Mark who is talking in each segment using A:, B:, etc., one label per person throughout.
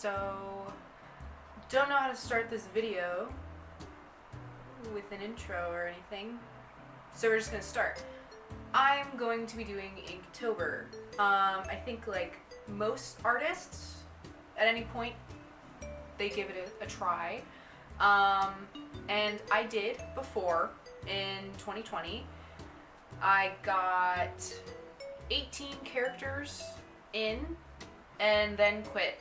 A: So, don't know how to start this video with an intro or anything, so we're just gonna start. I'm going to be doing Inktober. I think like most artists, at any point, they give it a try. And I did before in 2020. I got 18 characters in and then quit.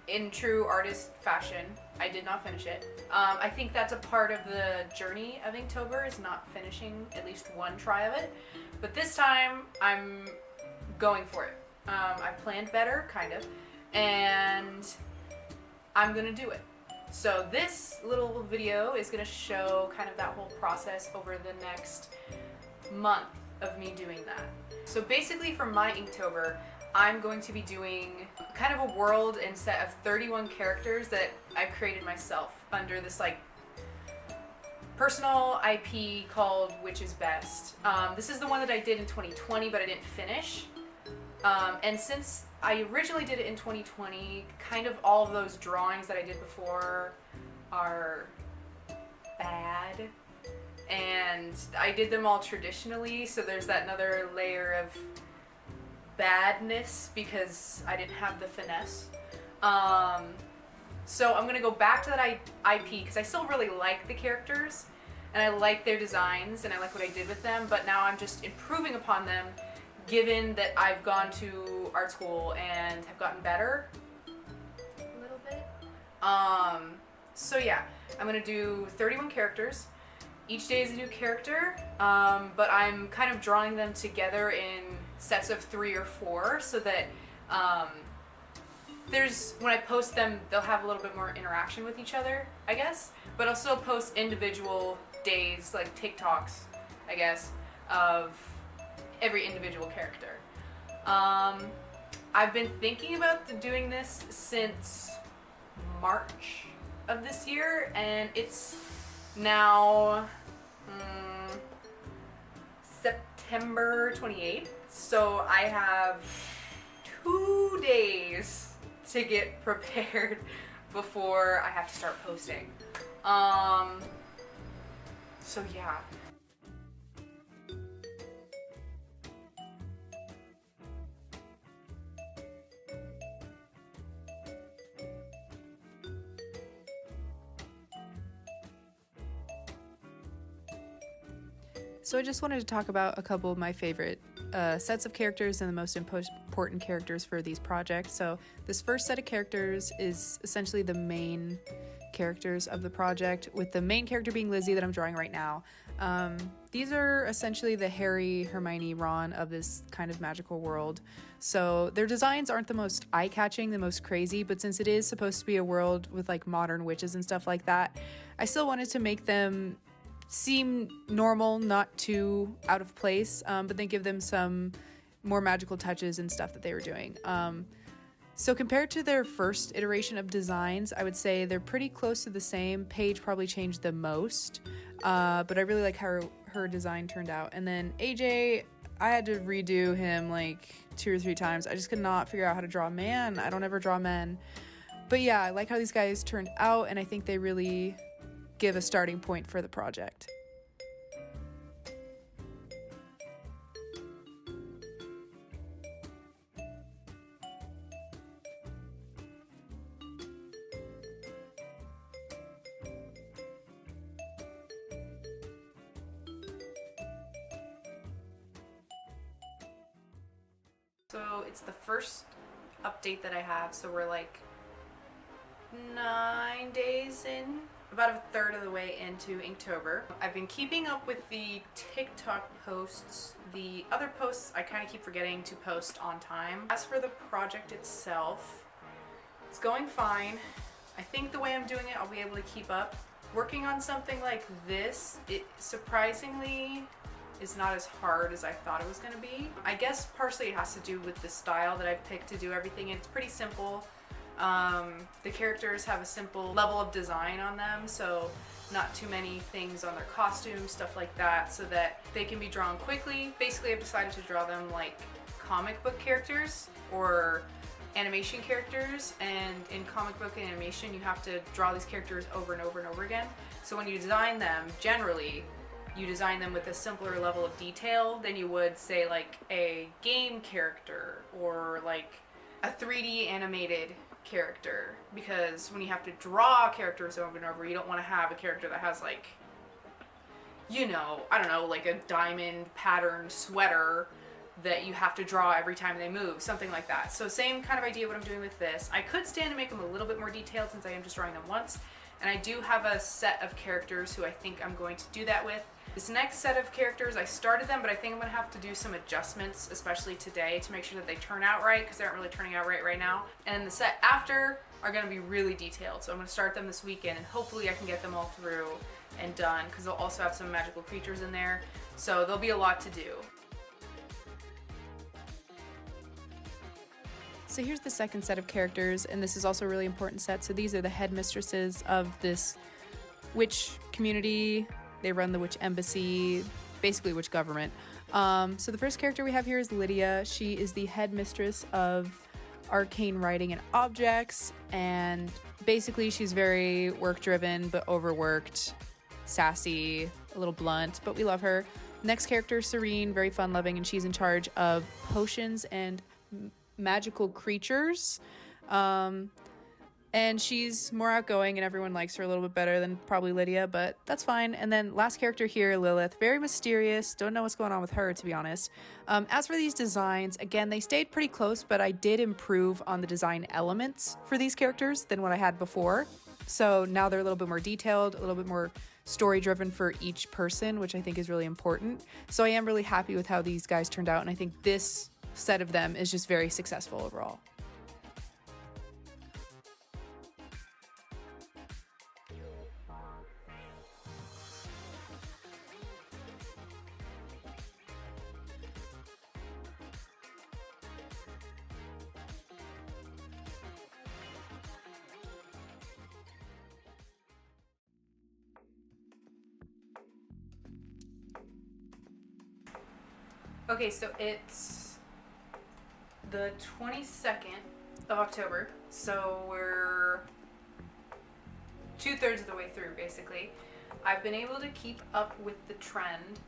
A: In true artist fashion, I did not finish it. I think that's a part of the journey of Inktober, is not finishing at least one try of it. But this time, I'm going for it. I planned better, kind of, and I'm gonna do it. So this little video is gonna show kind of that whole process over the next month of me doing that. So basically for my Inktober, I'm going to be doing kind of a world and set of 31 characters that I've created myself under this like personal IP called Which is Best. This is the one that I did in 2020, but I didn't finish. And since I originally did it in 2020, kind of all of those drawings that I did before are bad. And I did them all traditionally, so there's that another layer of badness because I didn't have the finesse. So I'm gonna go back to that IP because I still really like the characters and I like their designs and I like what I did with them, but now I'm just improving upon them given that I've gone to art school and have gotten better a little bit. So yeah, I'm gonna do 31 characters. Each day is a new character, but I'm kind of drawing them together in sets of 3 or 4 so that when I post them, they'll have a little bit more interaction with each other, I guess. But I'll still post individual days, like TikToks, I guess, of every individual character. I've been thinking about doing this since March of this year, and it's now September 28th, so I have 2 days to get prepared before I have to start posting. So yeah.
B: So I just wanted to talk about a couple of my favorite sets of characters and the most important characters for these projects. So this first set of characters is essentially the main characters of the project, with the main character being Lizzie that I'm drawing right now. These are essentially the Harry, Hermione, Ron of this kind of magical world. So their designs aren't the most eye-catching, the most crazy, but since it is supposed to be a world with like modern witches and stuff like that, I still wanted to make them seem normal, not too out of place, but then give them some more magical touches and stuff that they were doing. So compared to their first iteration of designs, I would say they're pretty close to the same. Paige probably changed the most, but I really like how her design turned out. And then AJ, I had to redo him like 2 or 3 times. I just could not figure out how to draw a man. I don't ever draw men. But yeah, I like how these guys turned out, and I think they really give a starting point for the project.
A: So it's the first update that I have, so we're like 9 days in, about a third of the way into Inktober. I've been keeping up with the TikTok posts. The other posts I kind of keep forgetting to post on time. As for the project itself, it's going fine. I think the way I'm doing it, I'll be able to keep up. Working on something like this, it surprisingly is not as hard as I thought it was going to be. I guess partially it has to do with the style that I've picked to do everything, and it's pretty simple. The characters have a simple level of design on them, so not too many things on their costumes, stuff like that, so that they can be drawn quickly. Basically, I've decided to draw them like comic book characters or animation characters, and in comic book animation you have to draw these characters over and over and over again. So when you design them, generally you design them with a simpler level of detail than you would, say, like a game character or like a 3D animated character, because when you have to draw characters over and over, you don't want to have a character that has like, you know, I don't know, like a diamond patterned sweater that you have to draw every time they move, something like that. So same kind of idea what I'm doing with this. I could stand to make them a little bit more detailed since I am just drawing them once, and I do have a set of characters who I think I'm going to do that with. This next set of characters, I started them, but I think I'm going to have to do some adjustments, especially today, to make sure that they turn out right, because they aren't really turning out right now. And the set after are going to be really detailed, so I'm going to start them this weekend, and hopefully I can get them all through and done, because they'll also have some magical creatures in there, so there'll be a lot to do.
B: So here's the second set of characters, and this is also a really important set. So these are the headmistresses of this witch community. They run the witch embassy, basically witch government. So the first character we have here is Lydia. She is the headmistress of arcane writing and objects, and basically she's very work-driven but overworked, sassy, a little blunt, but we love her. Next character, Serene, very fun-loving, and she's in charge of potions and magical creatures, and she's more outgoing and everyone likes her a little bit better than probably Lydia, but that's fine. And then last character here, Lilith, very mysterious, don't know what's going on with her, to be honest. As for these designs, again, they stayed pretty close, but I did improve on the design elements for these characters than what I had before. So now they're a little bit more detailed, a little bit more story driven for each person, which I think is really important. So I am really happy with how these guys turned out, and I think this set of them is just very successful overall.
A: Okay, so it's the 22nd of October, so we're 2/3 of the way through, basically. I've been able to keep up with the trend,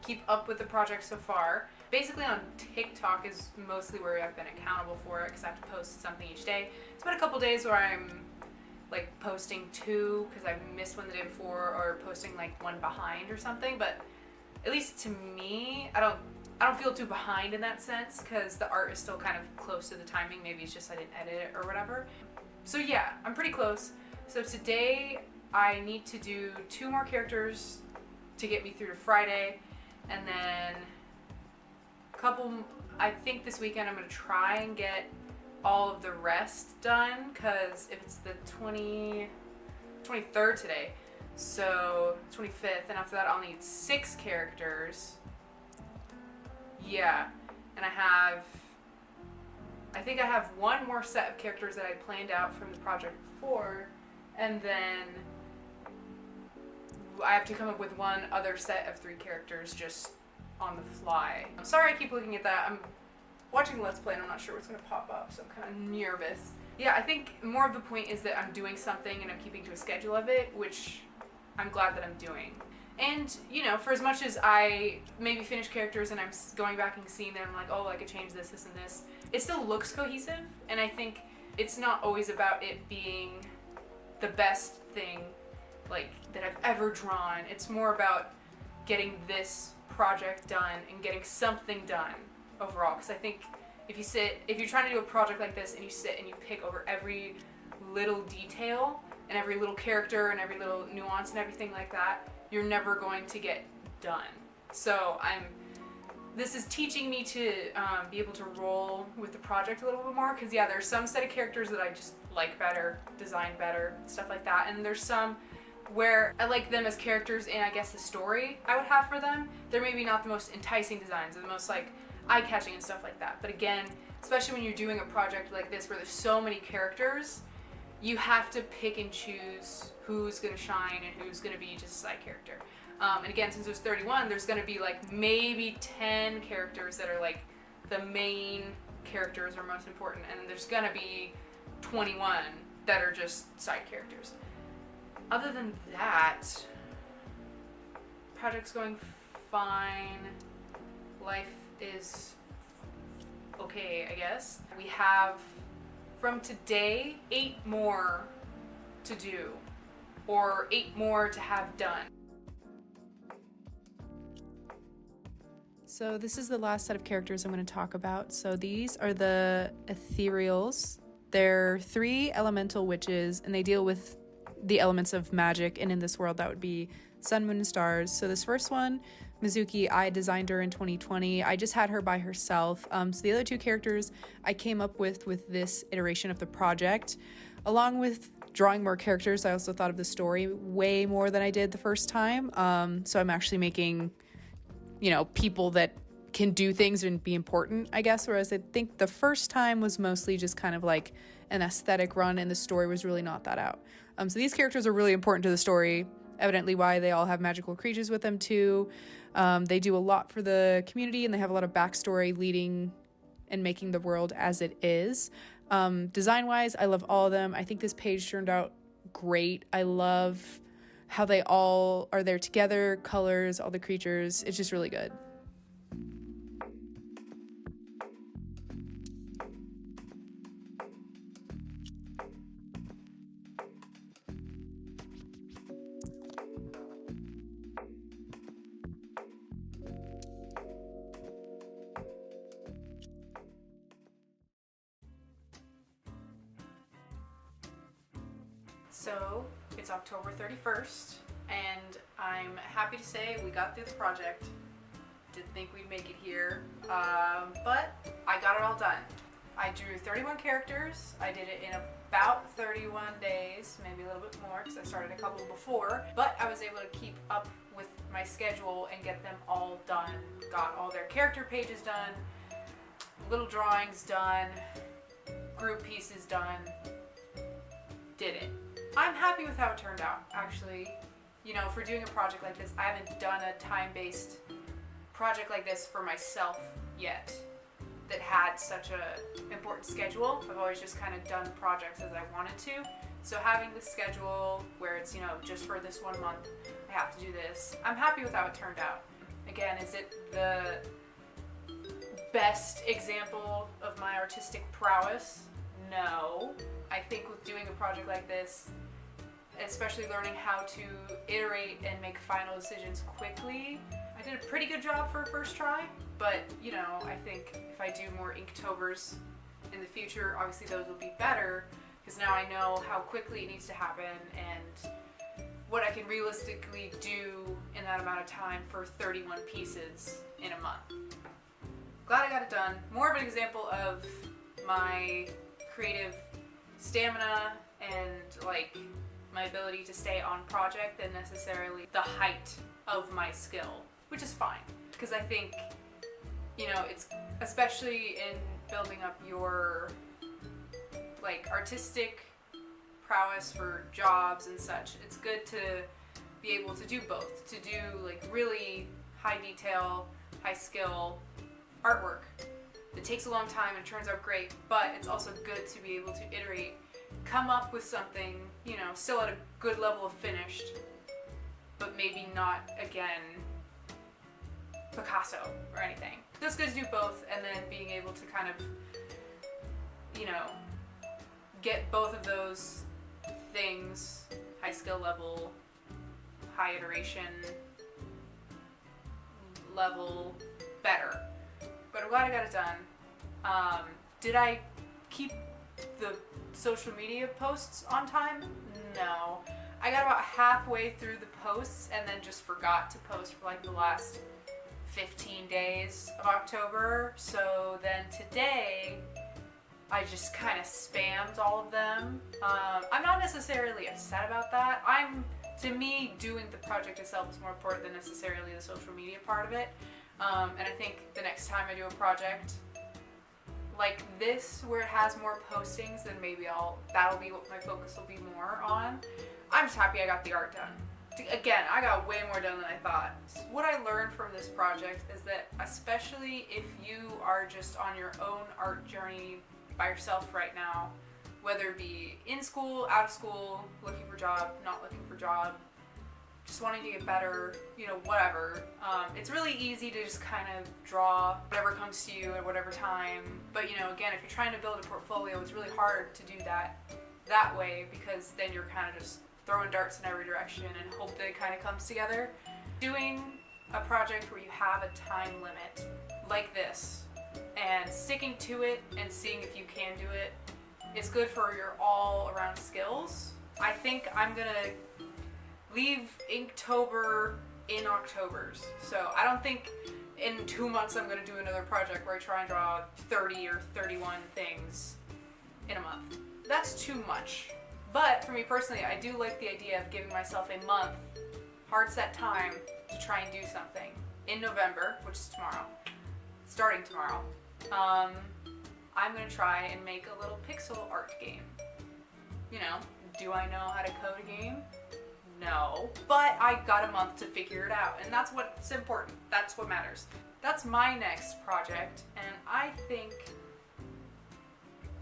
A: keep up with the project so far. Basically on TikTok is mostly where I've been accountable for it, because I have to post something each day. It's been a couple days where I'm like posting 2 because I missed one the day before, or posting like 1 behind or something, but at least to me, I don't feel too behind in that sense, because the art is still kind of close to the timing. Maybe it's just I didn't edit it or whatever. So yeah, I'm pretty close. So today I need to do 2 more characters to get me through to Friday, and then I think this weekend I'm going to try and get all of the rest done, because if it's the 23rd today, so 25th, and after that I'll need 6 characters. Yeah, and I think I have 1 more set of characters that I planned out from the project before, and then I have to come up with 1 other set of 3 characters just on the fly. I'm sorry I keep looking at that. I'm watching Let's Play and I'm not sure what's going to pop up, so I'm kind of nervous. Yeah, I think more of the point is that I'm doing something and I'm keeping to a schedule of it, which I'm glad that I'm doing. And, you know, for as much as I maybe finish characters and I'm going back and seeing them, like, oh, I could change this, this, and this, it still looks cohesive, and I think it's not always about it being the best thing, like, that I've ever drawn. It's more about getting this project done and getting something done overall, because I think if you're trying to do a project like this and you sit and you pick over every little detail and every little character and every little nuance and everything like that, you're never going to get done. So this is teaching me to be able to roll with the project a little bit more, because yeah, there's some set of characters that I just like better, design better, stuff like that, and there's some where I like them as characters and I guess the story I would have for them, they're maybe not the most enticing designs or the most like eye-catching and stuff like that. But again, especially when you're doing a project like this where there's so many characters, you have to pick and choose who's going to shine and who's going to be just a side character. And again, since there's 31, there's going to be like maybe 10 characters that are like the main characters are most important, and then there's gonna be 21 that are just side characters. Other than that, project's going fine. Life is okay, I guess. We have, from today, 8 more to do, or 8 more to have done.
B: So this is the last set of characters I'm going to talk about. So these are the ethereals. They're 3 elemental witches, and they deal with the elements of magic, and in this world that would be sun, moon, and stars. So this first one, Mizuki, I designed her in 2020. I just had her by herself. So the other 2 characters I came up with this iteration of the project. Along with drawing more characters, I also thought of the story way more than I did the first time. So I'm actually making, people that can do things and be important, I guess. Whereas I think the first time was mostly just kind of like an aesthetic run, and the story was really not that out. So these characters are really important to the story, evidently why they all have magical creatures with them too. They do a lot for the community, and they have a lot of backstory leading and making the world as it is. Design-wise, I love all of them. I think this page turned out great. I love how they all are there together, colors, all the creatures. It's just really good.
A: So it's October 31st, and I'm happy to say we got through the project. Didn't think we'd make it here, but I got it all done. I drew 31 characters. I did it in about 31 days, maybe a little bit more because I started a couple before, but I was able to keep up with my schedule and get them all done. Got all their character pages done, little drawings done, group pieces done, did it. I'm happy with how it turned out, actually. For doing a project like this, I haven't done a time-based project like this for myself yet that had such a important schedule. I've always just kind of done projects as I wanted to. So having the schedule where it's, just for this 1 month, I have to do this. I'm happy with how it turned out. Again, is it the best example of my artistic prowess? No. I think with doing a project like this, especially learning how to iterate and make final decisions quickly, I did a pretty good job for a first try, but I think if I do more Inktobers in the future, obviously those will be better, because now I know how quickly it needs to happen and what I can realistically do in that amount of time for 31 pieces in a month. Glad I got it done. More of an example of my creative stamina and my ability to stay on project than necessarily the height of my skill, which is fine, because I think it's, especially in building up your artistic prowess for jobs and such, it's good to be able to do both, to do really high detail, high skill artwork that takes a long time and turns out great, but it's also good to be able to iterate, come up with something, still at a good level of finished, but maybe not, again, Picasso or anything. So it's good to do both, and then being able to kind of, get both of those things, high skill level, high iteration level, better. But I'm glad I got it done. Did I keep the social media posts on time? No. I got about halfway through the posts and then just forgot to post for the last 15 days of October. So then today, I just kind of spammed all of them. I'm not necessarily upset about that. To me, doing the project itself is more important than necessarily the social media part of it. And I think the next time I do a project like this, where it has more postings, then maybe that'll be what my focus will be more on. I'm just happy I got the art done. Again, I got way more done than I thought. What I learned from this project is that, especially if you are just on your own art journey by yourself right now, whether it be in school, out of school, looking for a job, not looking for a job, just wanting to get better, you know, whatever. It's really easy to just kind of draw whatever comes to you at whatever time. But, you know, again, if you're trying to build a portfolio, it's really hard to do that way, because then you're kind of just throwing darts in every direction and hope that it kind of comes together. Doing a project where you have a time limit like this and sticking to it and seeing if you can do it is good for your all around skills. I think I'm gonna leave Inktober in October's. So I don't think in 2 months I'm gonna do another project where I try and draw 30 or 31 things in a month. That's too much. But for me personally, I do like the idea of giving myself a month, hard set time, to try and do something. In November, which is tomorrow, starting tomorrow, I'm gonna try and make a little pixel art game. You know, do I know how to code a game? No. But I got a month to figure it out, and that's what's important. That's what matters. That's my next project, and I think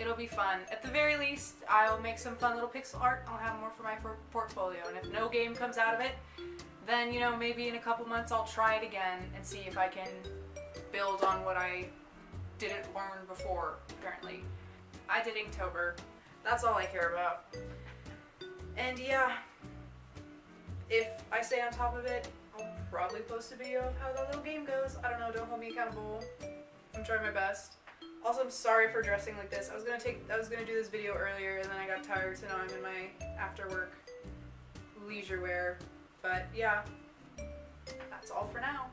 A: it'll be fun. At the very least, I'll make some fun little pixel art. I'll have more for my portfolio. And if no game comes out of it, then, you know, maybe in a couple months I'll try it again and see if I can build on what I didn't learn before, apparently. I did Inktober. That's all I care about. And yeah, if I stay on top of it, I'll probably post a video of how the little game goes. I don't know, don't hold me accountable. I'm trying my best. Also, I'm sorry for dressing like this. I was gonna do this video earlier, and then I got tired, so now I'm in my after work leisure wear. But yeah, that's all for now.